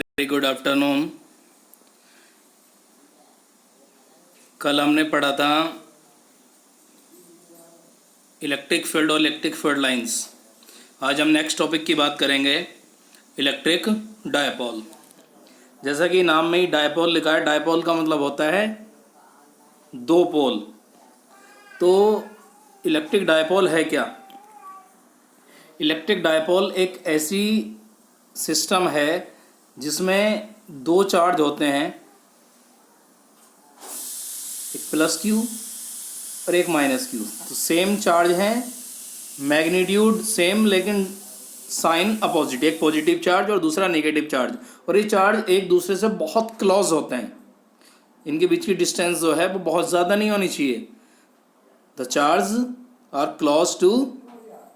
Very good afternoon. कल हमने पढ़ा था इलेक्ट्रिक फील्ड और इलेक्ट्रिक फील्ड लाइंस। आज हम नेक्स्ट टॉपिक की बात करेंगे, इलेक्ट्रिक डायपोल। जैसा कि नाम में ही डायपोल लिखा है, डायपोल का मतलब होता है दो पोल। तो इलेक्ट्रिक डायपोल है क्या? इलेक्ट्रिक डायपोल एक ऐसी सिस्टम है जिसमें दो चार्ज होते हैं, एक प्लस क्यू और एक माइनस क्यू। तो सेम चार्ज हैं, मैग्नीट्यूड सेम, लेकिन साइन अपोजिट, एक पॉजिटिव चार्ज और दूसरा नेगेटिव चार्ज। और ये चार्ज एक दूसरे से बहुत क्लोज होते हैं, इनके बीच की डिस्टेंस जो है वो बहुत ज़्यादा नहीं होनी चाहिए। The charge are close to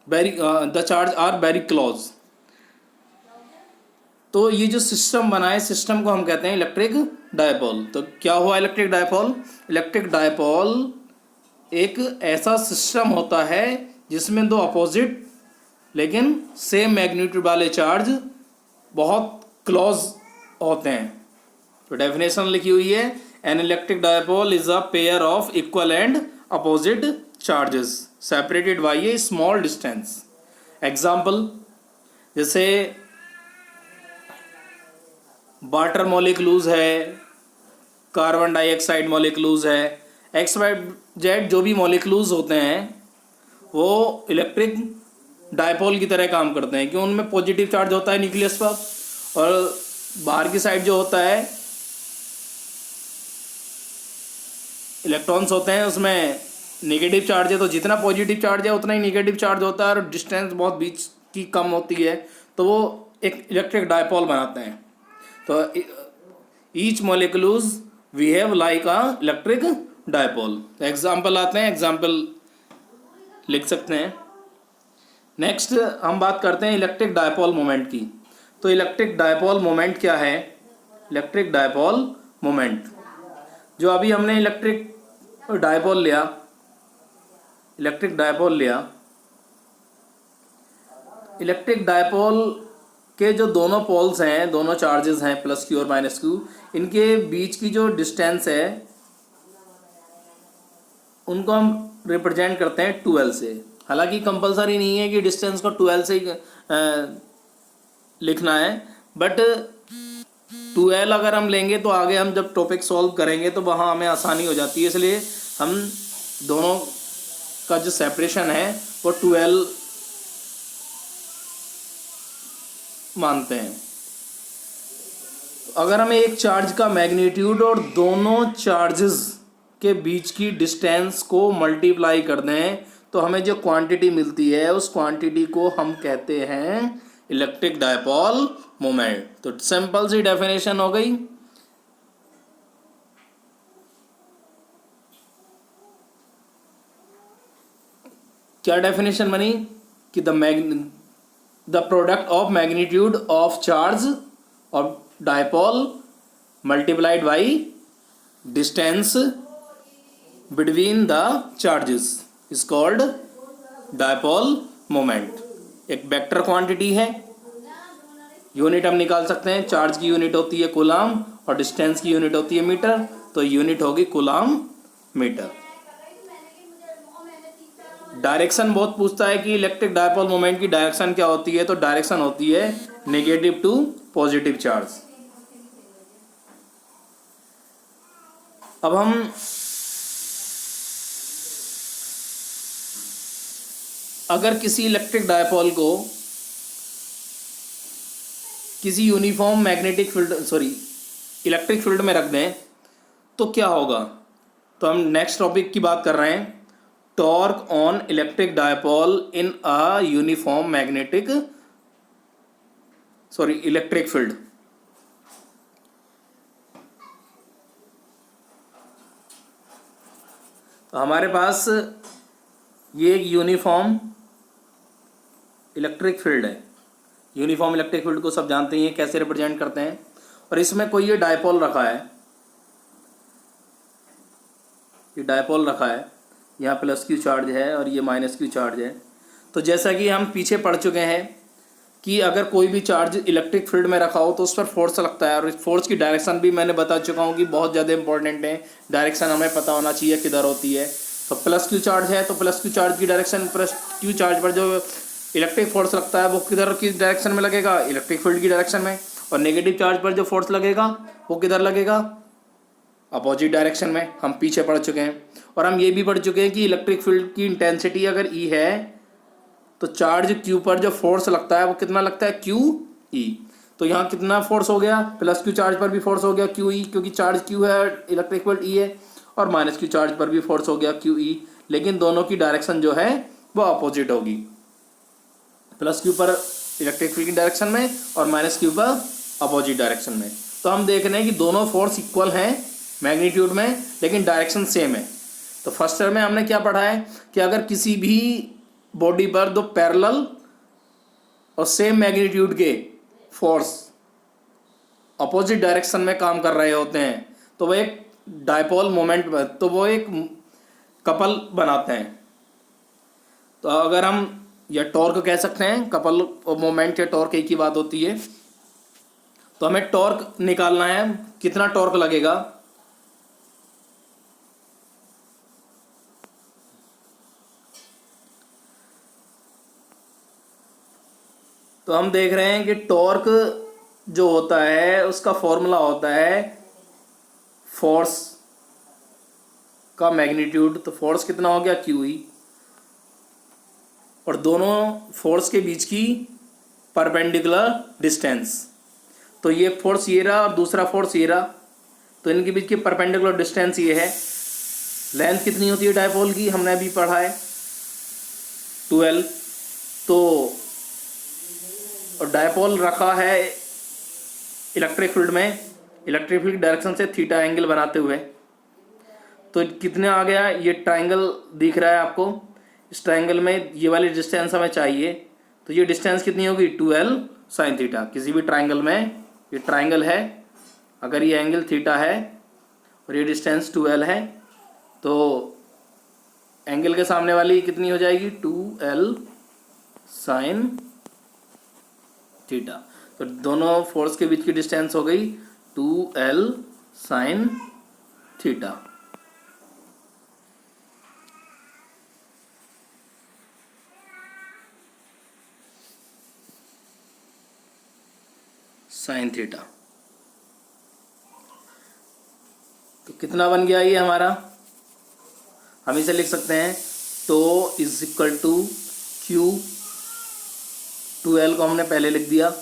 very the charge are very close. तो ये जो सिस्टम बना है, सिस्टम को हम कहते हैं इलेक्ट्रिक डायपोल। तो क्या हुआ इलेक्ट्रिक डायपोल? इलेक्ट्रिक डायपोल एक ऐसा सिस्टम होता है जिसमें दो अपोजिट लेकिन सेम मैग्नीट्यूड वाले चार्ज बहुत क्लोज होते हैं। तो डेफिनेशन लिखी हुई है, an electric dipole is a pair of equal and opposite charges separated by A small distance. Example, जैसे वाटर मॉलिक्यूल्स है, कार्बन डाइऑक्साइड मॉलिक्यूल्स है, एक्स वाई जेड जो भी मॉलिक्यूल्स होते हैं वो इलेक्ट्रिक डायपोल की तरह काम करते हैं, क्योंकि उनमें पॉजिटिव चार्ज होता है न्यूक्लियस पर, और बाहर की साइड जो होता है इलेक्ट्रॉन्स होते हैं उसमें नेगेटिव चार्ज है। तो जितना पॉजिटिव चार्ज है उतना ही नेगेटिव चार्ज होता है, और डिस्टेंस बहुत बीच की कम होती है, तो वो एक इलेक्ट्रिक डायपोल बनाते हैं। तो ईच मॉलिक्यूल्स बिहेव लाइक अ इलेक्ट्रिक डायपोल। एग्जाम्पल आते हैं, एग्जाम्पल लिख सकते हैं। नेक्स्ट हम बात करते हैं इलेक्ट्रिक डायपोल मोमेंट की। तो इलेक्ट्रिक डायपोल मोमेंट क्या है? इलेक्ट्रिक डायपोल मोमेंट, जो अभी हमने इलेक्ट्रिक डायपोल लिया, इलेक्ट्रिक डायपोल के जो दोनों पोल्स हैं, दोनों चार्जेस हैं प्लस क्यू और माइनस क्यू, इनके बीच की जो डिस्टेंस है उनको हम रिप्रेजेंट करते हैं 12 से। हालांकि कंपलसरी नहीं है कि डिस्टेंस को 12 से ही लिखना है, बट 12 अगर हम लेंगे तो आगे हम जब टॉपिक सॉल्व करेंगे तो वहाँ हमें आसानी हो जाती है, इसलिए हम दोनों का जो सेपरेशन है वो 12 मानते हैं। अगर हमें एक चार्ज का मैग्नीट्यूड और दोनों चार्जेस के बीच की डिस्टेंस को मल्टीप्लाई कर दें तो हमें जो क्वांटिटी मिलती है उस क्वांटिटी को हम कहते हैं इलेक्ट्रिक डायपोल मोमेंट। तो सिंपल सी डेफिनेशन हो गई। क्या डेफिनेशन बनी कि the product of magnitude of charge of dipole multiplied by distance between the charges is called dipole moment. एक वेक्टर क्वांटिटी है, यूनिट हम निकाल सकते हैं। चार्ज की यूनिट होती है कूलाम और डिस्टेंस की यूनिट होती है मीटर, तो यूनिट होगी कूलाम मीटर। डायरेक्शन बहुत पूछता है कि इलेक्ट्रिक डायपोल मोमेंट की डायरेक्शन क्या होती है, तो डायरेक्शन होती है नेगेटिव टू पॉजिटिव चार्ज। अब हम अगर किसी इलेक्ट्रिक डायपोल को किसी uniform magnetic field electric field में रख दें तो क्या होगा? तो हम नेक्स्ट टॉपिक की बात कर रहे हैं, torque on electric dipole in a uniform electric field. तो हमारे पास ये एक यूनिफॉर्म इलेक्ट्रिक फील्ड है। यूनिफॉर्म इलेक्ट्रिक फील्ड को सब जानते हैं कैसे रिप्रेजेंट करते हैं, और इसमें कोई ये डायपोल रखा है, ये डायपोल रखा है, यहाँ प्लस क्यू चार्ज है और ये माइनस क्यू चार्ज है। तो जैसा कि हम पीछे पढ़ चुके हैं कि अगर कोई भी चार्ज इलेक्ट्रिक फील्ड में रखा हो तो उस पर फोर्स लगता है, और इस फोर्स की डायरेक्शन भी मैंने बता चुका हूँ कि बहुत ज़्यादा इंपॉर्टेंट है। डायरेक्शन हमें पता होना चाहिए किधर होती है। तो प्लस क्यू चार्ज है तो प्लस क्यू चार्ज की डायरेक्शन, प्लस क्यू चार्ज पर जो इलेक्ट्रिक फोर्स लगता है वो किधर की डायरेक्शन में लगेगा, इलेक्ट्रिक फील्ड की डायरेक्शन में। और नेगेटिव चार्ज पर जो फोर्स लगेगा वो किधर लगेगा, अपोजिट डायरेक्शन में। हम पीछे पढ़ चुके हैं। और हम ये भी पढ़ चुके हैं कि इलेक्ट्रिक फील्ड की इंटेंसिटी अगर ई है तो चार्ज क्यू पर जो फोर्स लगता है वो कितना लगता है, क्यू ई। तो यहाँ कितना फोर्स हो गया, प्लस क्यू चार्ज पर भी फोर्स हो गया क्यू ई, क्योंकि चार्ज क्यू है, इलेक्ट्रिक फील्ड ई है। और माइनस क्यू चार्ज पर भी फोर्स हो गया क्यू ई, लेकिन दोनों की डायरेक्शन जो है वो अपोजिट होगी। प्लस क्यू पर इलेक्ट्रिक फील्ड की डायरेक्शन में और माइनस क्यू पर अपोजिट डायरेक्शन में। तो हम देख रहे हैं कि दोनों फोर्स इक्वल हैं मैग्नीट्यूड में, लेकिन डायरेक्शन सेम है। तो फर्स्ट ईयर में हमने क्या पढ़ा है कि अगर किसी भी बॉडी पर दो पैरेलल और सेम मैग्नीट्यूड के फोर्स अपोजिट डायरेक्शन में काम कर रहे होते हैं तो वो एक डायपोल मोमेंट, तो वो एक कपल बनाते हैं। तो अगर हम या टॉर्क कह सकते हैं, कपल मोमेंट या टॉर्क एक ही बात होती है। तो हमें टॉर्क निकालना है, कितना टॉर्क लगेगा। तो हम देख रहे हैं कि टॉर्क जो होता है उसका फॉर्मूला होता है फोर्स का मैग्नीट्यूड। तो फोर्स कितना हो गया, क्यू ई, और दोनों फोर्स के बीच की परपेंडिकुलर डिस्टेंस। तो ये फोर्स ये रहा और दूसरा फोर्स ये रहा, तो इनके बीच की परपेंडिकुलर डिस्टेंस ये है। लेंथ कितनी होती है डायपोल की, हमने अभी पढ़ा है 12। तो और डायपोल रखा है इलेक्ट्रिक फील्ड में, इलेक्ट्रिक फील्ड डायरेक्शन से थीटा एंगल बनाते हुए। तो कितने आ गया, ये ट्रायंगल दिख रहा है आपको, इस ट्रायंगल में ये वाली डिस्टेंस हमें चाहिए। तो ये डिस्टेंस कितनी होगी, 12 साइन थीटा। किसी भी ट्रायंगल में, ये ट्रायंगल है, अगर ये एंगल थीटा है और ये डिस्टेंस 12 है, तो एंगल के सामने वाली कितनी हो जाएगी, 2l साइन थीटा। तो दोनों फोर्स के बीच की डिस्टेंस हो गई 2l sine theta. Sine theta. तो कितना बन गया ये हमारा, हम इसे लिख सकते हैं तो is equal to Q, 2l को हमने पहले लिख दिया,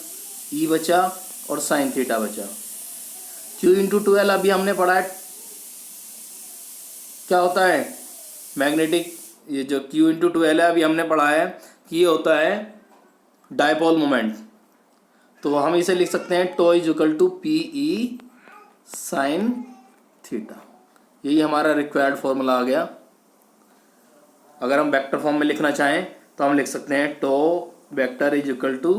ई बचा और साइन थीटा बचा। क्यू इंटू 2l अभी हमने पढ़ा है क्या होता है, मैग्नेटिक, ये जो क्यू इंटू 2l है अभी हमने पढ़ा है कि ये होता है डायपोल मोमेंट। तो हम इसे लिख सकते हैं tau is equal to P E sine theta. यही हमारा रिक्वायर्ड फॉर्मूला आ गया। अगर हम वेक्टर फॉर्म में लिखना चाहें तो हम लिख सकते हैं tau vector is equal to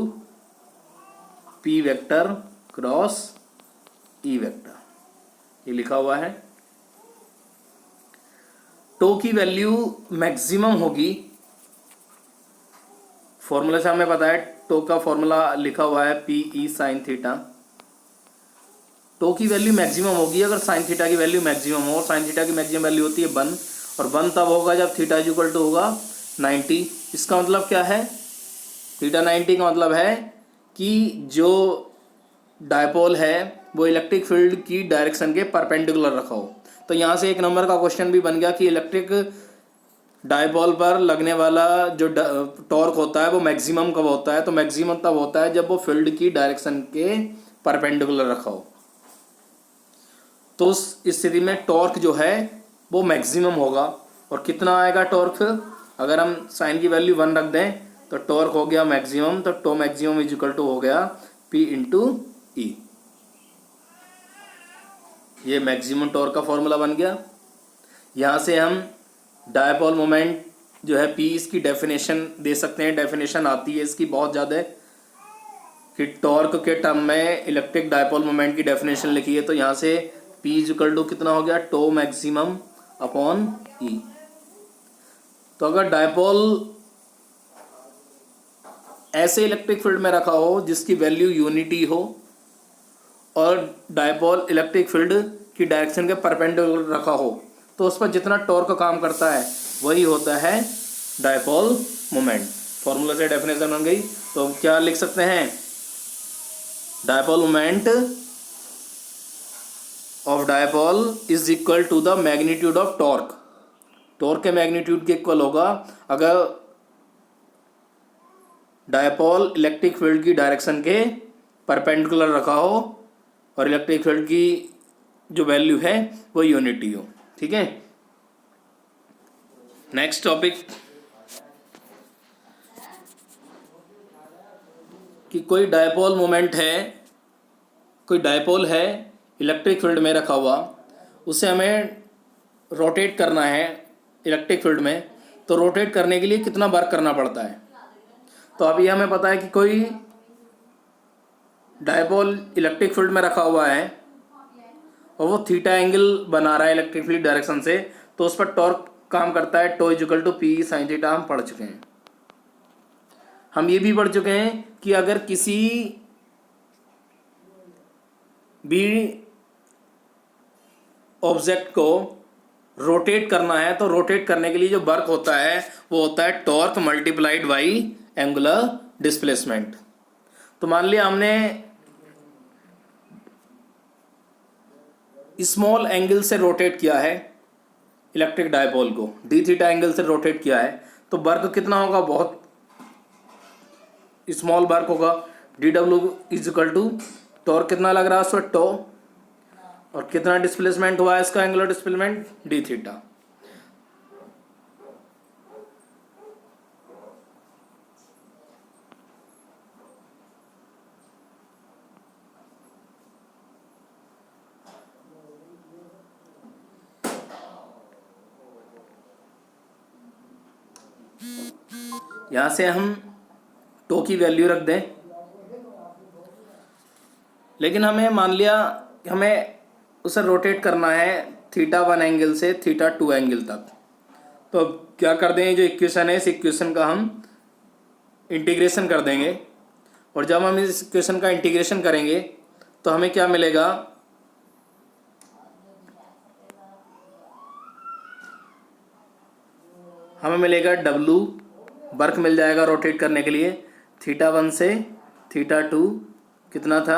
P vector cross E vector, ये लिखा हुआ है। टो की वैल्यू मैक्सिमम होगी, फॉर्मूला से हमें पता है, टो का फॉर्मूला लिखा हुआ है P E sine theta. Tau की वैल्यू मैक्सिमम होगी अगर साइन थीटा की वैल्यू मैक्सिमम हो, और साइन थीटा की मैक्सिमम वैल्यू होती है 1, और 1 तब होगा जब थीटा इज इक्वल टू होगा 90। इसका मतलब क्या है, थीटा 90 का मतलब है कि जो डायपोल है वो इलेक्ट्रिक फील्ड की डायरेक्शन के परपेंडिकुलर रखा हो। तो यहाँ से एक नंबर का क्वेश्चन भी बन गया कि इलेक्ट्रिक डायपोल पर लगने वाला जो टॉर्क होता है वो मैक्सिमम कब होता है, तो मैक्सिमम तब होता है जब वो फील्ड की डायरेक्शन के परपेंडिकुलर रखा हो। तो उस स्थिति में टॉर्क जो है वो मैक्सिमम होगा। और कितना आएगा टॉर्क, अगर हम साइन की वैल्यू 1 रख दें तो टॉर्क हो गया मैक्सिमम, तो tau maximum is equal to हो गया P इंटू ई। ये मैक्सिमम टॉर्क का फॉर्मूला बन गया। यहाँ से हम डायपोल मोमेंट जो है P, इसकी डेफिनेशन दे सकते हैं। डेफिनेशन आती है इसकी बहुत ज़्यादा कि टॉर्क के टर्म में इलेक्ट्रिक डायपोल मोमेंट की डेफिनेशन लिखी है। तो यहाँ से P इज इक्वल टू कितना हो गया, टो मैक्सिमम अपॉन ई। तो अगर डायपोल ऐसे इलेक्ट्रिक फील्ड में रखा हो जिसकी वैल्यू यूनिटी हो और डायपोल इलेक्ट्रिक फील्ड की डायरेक्शन के परपेंडिकुलर रखा हो, तो उस पर जितना टॉर्क काम करता है वही होता है डायपोल मोमेंट। फॉर्मूला से डेफिनेशन बन गई। तो क्या लिख सकते हैं, dipole moment of dipole is equal to the magnitude of torque. Torque के मैग्नीट्यूड के इक्वल होगा अगर डायपोल इलेक्ट्रिक फील्ड की डायरेक्शन के परपेंडिकुलर रखा हो और इलेक्ट्रिक फील्ड की जो वैल्यू है वो यूनिटी हो। ठीक है, नेक्स्ट टॉपिक कि कोई डायपोल मोमेंट है, कोई डायपोल है इलेक्ट्रिक फील्ड में रखा हुआ, उसे हमें रोटेट करना है इलेक्ट्रिक फील्ड में, तो रोटेट करने के लिए कितना वर्क करना पड़ता है। तो अभी हमें पता है कि कोई डायपोल इलेक्ट्रिक फील्ड में रखा हुआ है और वो थीटा एंगल बना रहा है इलेक्ट्रिक फील्ड डायरेक्शन से, तो उस पर टॉर्क काम करता है tau equal to P sine theta. हम पढ़ चुके हैं। हम ये भी पढ़ चुके हैं कि अगर किसी भी ऑब्जेक्ट को रोटेट करना है तो रोटेट करने के लिए जो वर्क होता है वो होता है torque multiplied by angular displacement. तो मान लिया हमने स्मॉल एंगल से रोटेट किया है इलेक्ट्रिक डायपोल को, डी थीटा एंगल से रोटेट किया है, तो वर्क कितना होगा, बहुत स्मॉल वर्क होगा। D W is equal to torque कितना लग रहा है उसमें टो, और कितना डिस्प्लेसमेंट हुआ है इसका एंगुलर डिस्प्लेसमेंट डी थीटा। यहां से हम टो की वैल्यू रख दें, लेकिन हमें मान लिया हमें उसे रोटेट करना है थीटा 1 एंगल से थीटा 2 एंगल तक। तो अब क्या कर देंगे, जो इक्वेशन है इस इक्वेशन का हम इंटीग्रेशन कर देंगे, और जब हम इस इक्वेशन का इंटीग्रेशन करेंगे तो हमें क्या मिलेगा, हमें मिलेगा W वर्क मिल जाएगा रोटेट करने के लिए थीटा 1 से थीटा 2 कितना था,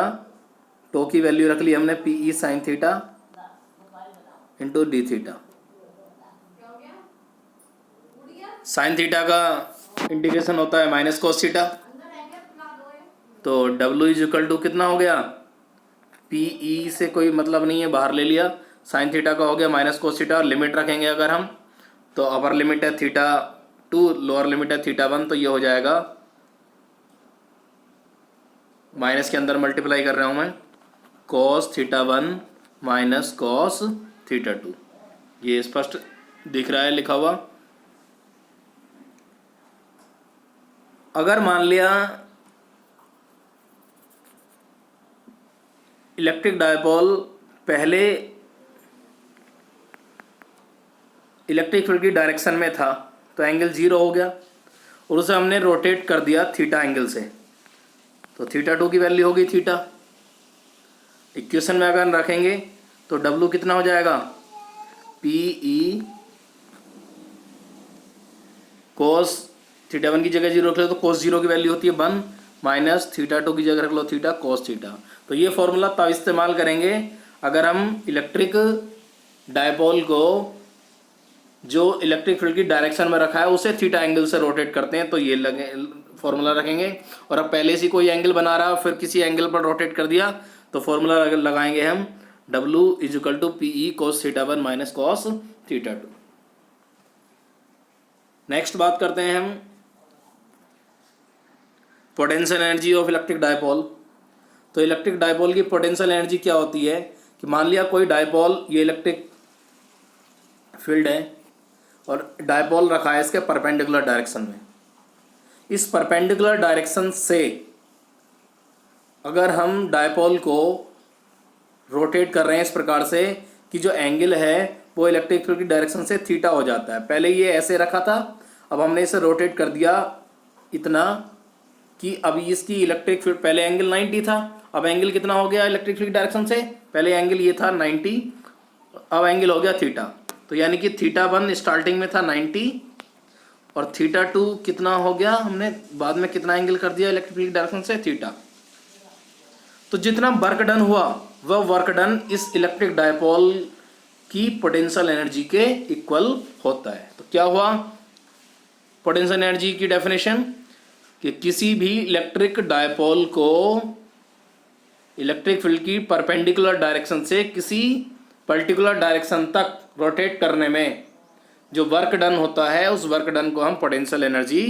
टो की वैल्यू रख ली हमने P E sine theta into D theta. Sine theta का इंटीग्रेशन होता है माइनस कोस थीटा, तो W इज इक्वल टू कितना हो गया, पी ई से कोई मतलब नहीं है बाहर ले लिया, साइन थीटा का हो गया माइनस कोस थीटा। और लिमिट रखेंगे अगर हम, तो अपर लिमिट है थीटा 2, लोअर लिमिट है थीटा 1, तो ये हो जाएगा माइनस के अंदर मल्टीप्लाई कर रहा हूँ मैं, cos theta 1 minus cos theta 2। ये स्पष्ट दिख रहा है लिखा हुआ। अगर मान लिया इलेक्ट्रिक डायपोल पहले इलेक्ट्रिक फील्ड की डायरेक्शन में था तो एंगल 0 हो गया, और उसे हमने रोटेट कर दिया थीटा एंगल से, तो थीटा 2 की वैल्यू होगी थीटा। इक्वेशन में अगर रखेंगे तो W कितना हो जाएगा, पी ई कोस थीटा 1 की जगह 0 रख लो तो कोस 0 की वैल्यू होती है 1, माइनस थीटा 2 की जगह रख लो थीटा कोस थीटा। तो ये फॉर्मूला तब इस्तेमाल करेंगे अगर हम इलेक्ट्रिक डायपोल को जो इलेक्ट्रिक फील्ड की डायरेक्शन में रखा है उसे थीटा एंगल से रोटेट करते हैं, तो ये लगे फॉर्मूला रखेंगे। और अब पहले से कोई एंगल बना रहा है फिर किसी एंगल पर रोटेट कर दिया तो फॉर्मूला लगाएंगे हम W is equal to P E cos theta 1 minus cos theta 2। Next बात करते हैं हम potential energy of electric dipole. तो इलेक्ट्रिक डायपोल की पोटेंशियल एनर्जी क्या होती है कि मान लिया कोई डायपोल, ये इलेक्ट्रिक फील्ड है और डायपोल रखा है इसके परपेंडिकुलर डायरेक्शन में। इस परपेंडिकुलर डायरेक्शन से अगर हम डायपोल को रोटेट कर रहे हैं इस प्रकार से कि जो एंगल है वो इलेक्ट्रिक फील्ड की डायरेक्शन से थीटा हो जाता है। पहले ये ऐसे रखा था, अब हमने इसे रोटेट कर दिया इतना, कि अभी इसकी इलेक्ट्रिक फील्ड, पहले एंगल 90 था, अब एंगल कितना हो गया इलेक्ट्रिक फील्ड डायरेक्शन से, पहले एंगल ये था 90, अब एंगल हो गया थीटा। तो यानी कि थीटा 1 स्टार्टिंग में था 90 और थीटा 2 कितना हो गया, हमने बाद में कितना एंगल कर दिया इलेक्ट्रिक फील्ड डायरेक्शन से, थीटा। तो जितना वर्क डन हुआ वह वर्क डन इस इलेक्ट्रिक डायपोल की पोटेंशियल एनर्जी के इक्वल होता है। तो क्या हुआ पोटेंशियल एनर्जी की डेफिनेशन, कि किसी भी इलेक्ट्रिक डायपोल को इलेक्ट्रिक फील्ड की परपेंडिकुलर डायरेक्शन से किसी पर्टिकुलर डायरेक्शन तक रोटेट करने में जो वर्क डन होता है उस वर्क डन को हम पोटेंशियल एनर्जी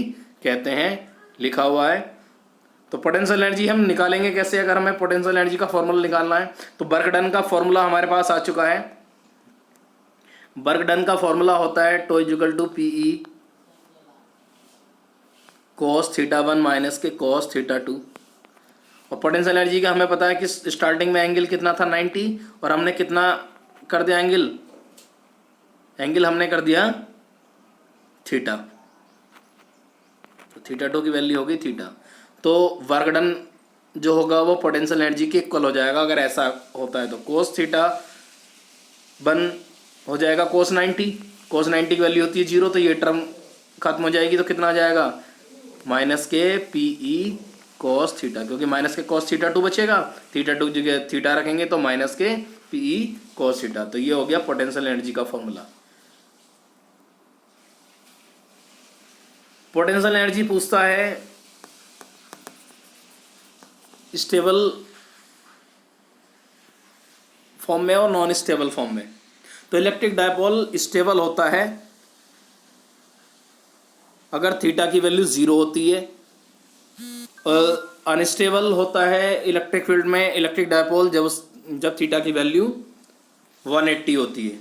कहते हैं, लिखा हुआ है। तो पोटेंशियल एनर्जी हम निकालेंगे कैसे, अगर हमें पोटेंशियल एनर्जी का फॉर्मूला निकालना है तो वर्क डन का फॉर्मूला हमारे पास आ चुका है। वर्क डन का फॉर्मूला होता है tau equal to P E cos θ1 minus के cos θ2। और पोटेंशियल एनर्जी का हमें पता है कि स्टार्टिंग में एंगल कितना था 90 और हमने कितना कर दिया एंगल हमने कर दिया थीटा, तो θ2 की वैल्यू होगी थीटा। तो वर्क डन जो होगा वो पोटेंशियल एनर्जी के इक्वल हो जाएगा अगर ऐसा होता है। तो cos θ1 हो जाएगा cos 90 की वैल्यू होती है 0, तो ये टर्म खत्म हो जाएगी, तो कितना आ जाएगा माइनस के पीई cos थीटा, क्योंकि माइनस के cos θ2 बचेगा, θ2 की जगह थीटा रखेंगे तो माइनस के पीई cos थीटा। तो ये हो गया पोटेंशियल एनर्जी का फॉर्मूला। पोटेंशियल एनर्जी पूछता है स्टेबल फॉर्म में और नॉन स्टेबल फॉर्म में। तो इलेक्ट्रिक डायपोल स्टेबल होता है अगर थीटा की वैल्यू 0 होती है, और अनस्टेबल होता है इलेक्ट्रिक फील्ड में इलेक्ट्रिक डायपोल जब थीटा की वैल्यू 180 होती है।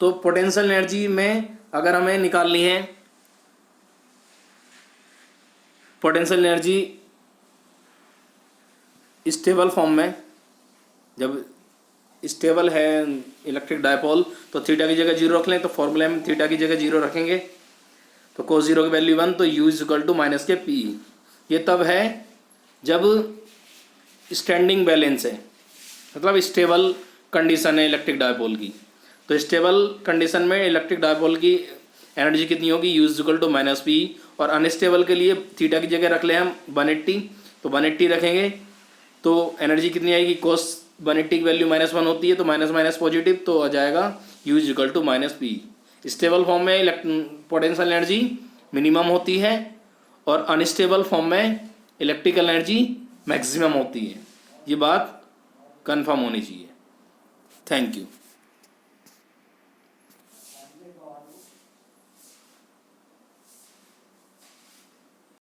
तो पोटेंशियल एनर्जी में अगर हमें निकालनी है पोटेंशियल एनर्जी स्टेबल फॉर्म में, जब स्टेबल है इलेक्ट्रिक डायपोल तो थीटा की जगह 0 रख लें, तो फॉर्मूले में थीटा की जगह 0 रखेंगे तो cos 0 की वैल्यू 1, तो u is equal to minus के पी। ये तब है जब स्टैंडिंग बैलेंस है, मतलब स्टेबल कंडीशन है इलेक्ट्रिक डायपोल की। तो स्टेबल कंडीशन में इलेक्ट्रिक डायपोल की एनर्जी कितनी होगी, u is equal to minus P. और अनस्टेबल के लिए थीटा की जगह रख लें हम 180, तो 180 रखेंगे तो एनर्जी कितनी आएगी, cos 180 की वैल्यू -1 होती है तो माइनस माइनस पॉजिटिव, तो आ जाएगा u is equal to minus P. Stable form में पोटेंशियल एनर्जी मिनिमम होती है और अनस्टेबल फॉर्म में इलेक्ट्रिकल एनर्जी मैक्सिमम होती है। ये बात कंफर्म होनी चाहिए। Thank you.